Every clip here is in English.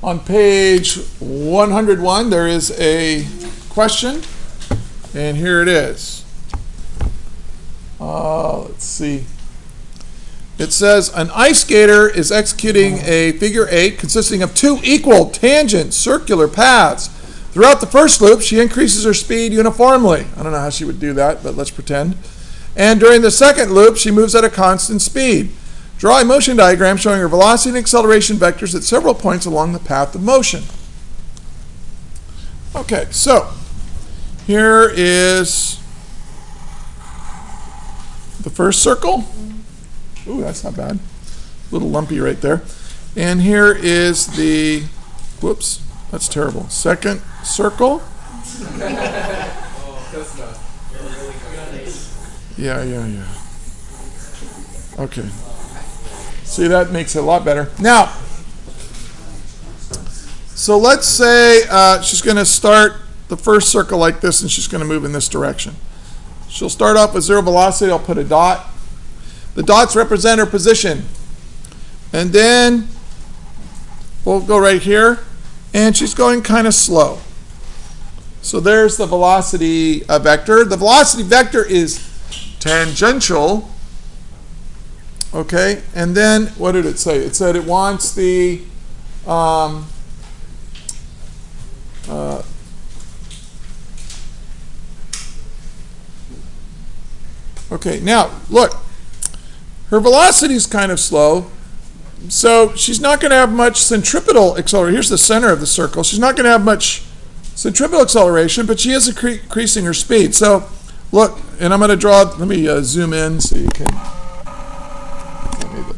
On page 101, there is a question, and here it is. Let's see. It says, an ice skater is executing a figure 8 consisting of 2 equal tangent circular paths. Throughout the first loop, she increases her speed uniformly. I don't know how she would do that, but let's pretend. And during the second loop, she moves at a constant speed. Draw a motion diagram showing her velocity and acceleration vectors at several points along the path of motion. Okay, so here is the first circle. Ooh, that's not bad. A little lumpy right there. And here is the, whoops, that's terrible. Second circle. Yeah. Okay. See, that makes it a lot better. Now, so let's say she's going to start the first circle like this, and she's going to move in this direction. She'll start off with 0 velocity. I'll put a dot. The dots represent her position. And then we'll go right here, and she's going kind of slow. So there's the velocity vector. The velocity vector is tangential. Okay, and then what did it say? It said it wants the okay, now look, her velocity is kind of slow, so she's not going to have much centripetal acceleration. Here's the center of the circle. She's not going to have much centripetal acceleration, but she is increasing her speed. So look, and I'm going to draw, let me zoom in so you can.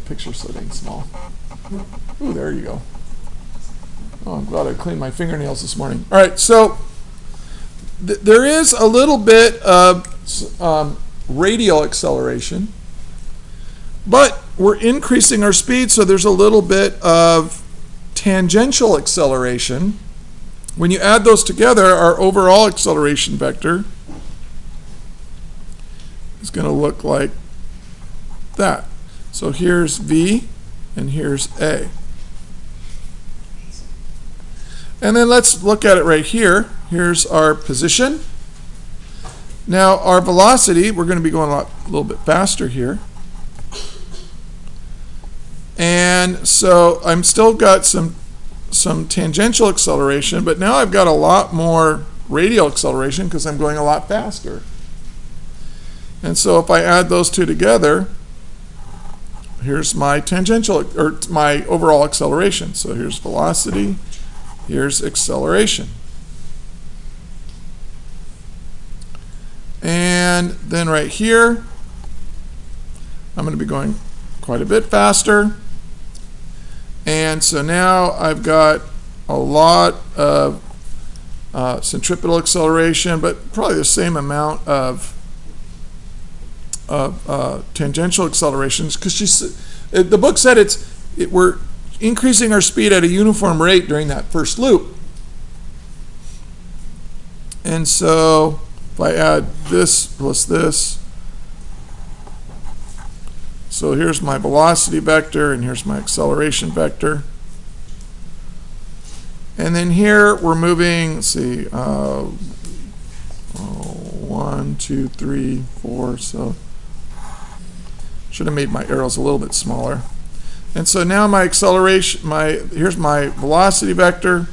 Picture so dang small. Ooh, there you go. Oh, I'm glad I cleaned my fingernails this morning. All right, so there is a little bit of radial acceleration, but we're increasing our speed, so there's a little bit of tangential acceleration. When you add those together, our overall acceleration vector is going to look like that. So here's V, and here's A. And then let's look at it right here. Here's our position. Now our velocity, we're going to be going a little bit faster here. And so I'm still got some tangential acceleration, but now I've got a lot more radial acceleration because I'm going a lot faster. And so if I add those two together, here's my tangential, or my overall acceleration. So here's velocity, here's acceleration. And then right here, I'm going to be going quite a bit faster. And so now I've got a lot of centripetal acceleration, but probably the same amount of tangential accelerations, because the book said we're increasing our speed at a uniform rate during that first loop. And so if I add this plus this, so here's my velocity vector and here's my acceleration vector. And then here we're moving, let's see, 1, 2, 3, 4, so should have made my arrows a little bit smaller. And so now my acceleration, here's my velocity vector,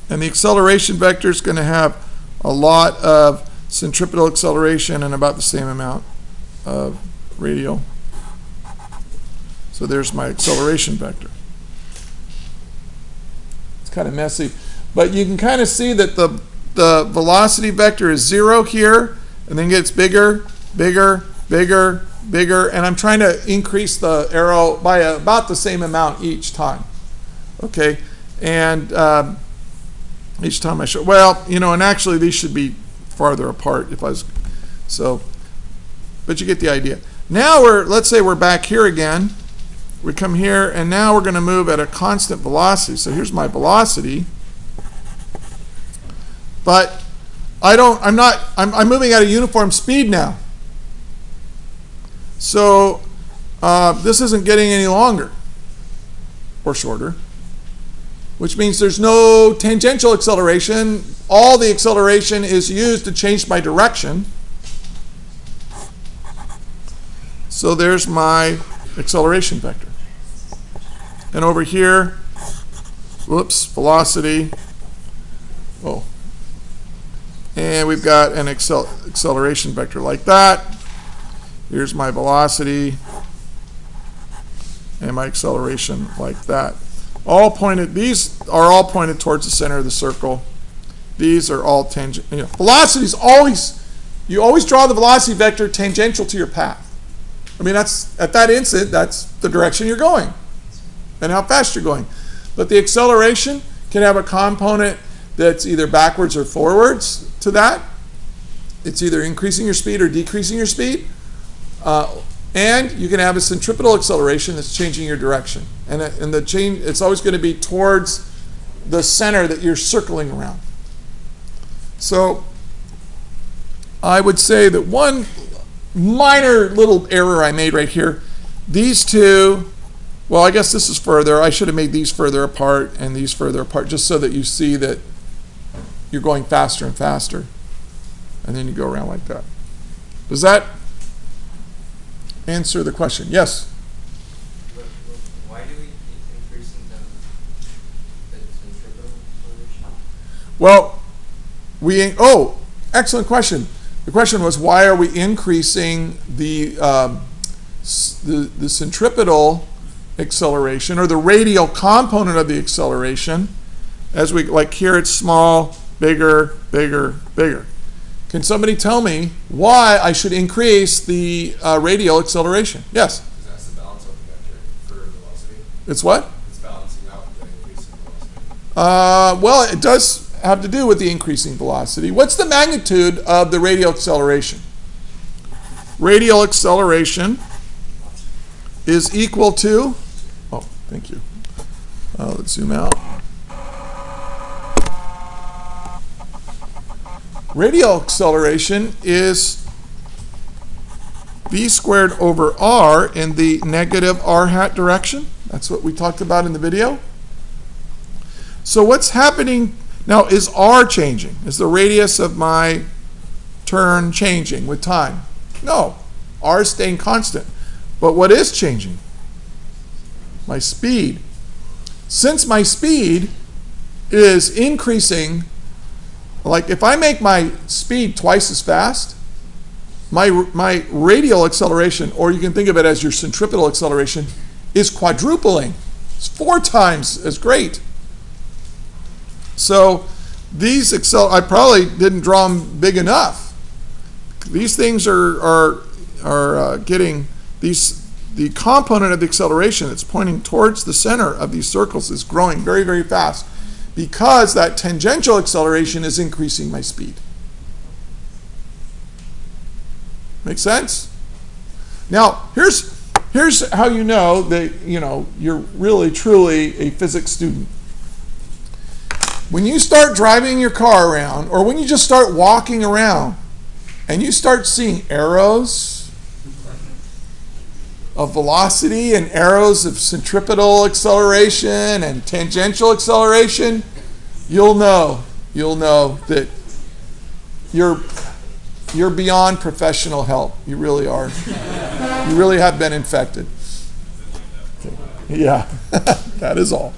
and the acceleration vector is going to have a lot of centripetal acceleration and about the same amount of radial. So there's my acceleration vector. It's kind of messy, but you can kind of see that the velocity vector is 0 here, and then gets bigger, bigger, bigger, bigger, and I'm trying to increase the arrow by about the same amount each time. Okay, and each time I show, well, you know, and actually these should be farther apart if I was, so, but you get the idea. Now let's say we're back here again. We come here, and now we're going to move at a constant velocity. So here's my velocity, but I'm moving at a uniform speed now. So this isn't getting any longer or shorter. which means there's no tangential acceleration. All the acceleration is used to change my direction. So there's my acceleration vector. And over here, whoops, velocity. Oh. And we've got an acceleration vector like that. Here's my velocity and my acceleration like that. These are all pointed towards the center of the circle. These are all tangent. Velocity is you always draw the velocity vector tangential to your path. I mean, that's at that instant, that's the direction you're going and how fast you're going. But the acceleration can have a component that's either backwards or forwards to that. It's either increasing your speed or decreasing your speed. And you can have a centripetal acceleration that's changing your direction. And the change, it's always going to be towards the center that you're circling around. So I would say that one minor little error I made right here, these two, well, I guess this is further. I should have made these further apart and these further apart just so that you see that you're going faster and faster. And then you go around like that. Does that answer the question? Yes? Why do we keep increasing the centripetal acceleration? Well, excellent question. The question was, why are we increasing the centripetal acceleration or the radial component of the acceleration? As we, like here it's small, bigger, bigger, bigger. Can somebody tell me why I should increase the radial acceleration? Yes? Because that's the balance of the vector for velocity. It's what? It's balancing out the increasing velocity. Well, it does have to do with the increasing velocity. What's the magnitude of the radial acceleration? Radial acceleration is equal to, oh, thank you. Let's zoom out. Radial acceleration is v squared over r in the negative r hat direction. That's what we talked about in the video. So what's happening now, is r changing? Is the radius of my turn changing with time? No, r is staying constant. But what is changing? My speed. Since my speed is increasing, like if I make my speed twice as fast, my radial acceleration, or you can think of it as your centripetal acceleration, is quadrupling. It's 4 times as great. So these I probably didn't draw them big enough. These things are getting the component of the acceleration that's pointing towards the center of these circles is growing very, very fast because that tangential acceleration is increasing my speed. Make sense? Now, here's how you know that you're really truly a physics student. When you start driving your car around, or when you just start walking around, and you start seeing arrows of velocity and arrows of centripetal acceleration and tangential acceleration, you'll know that you're beyond professional help. You really are. You really have been infected. Yeah, that is all.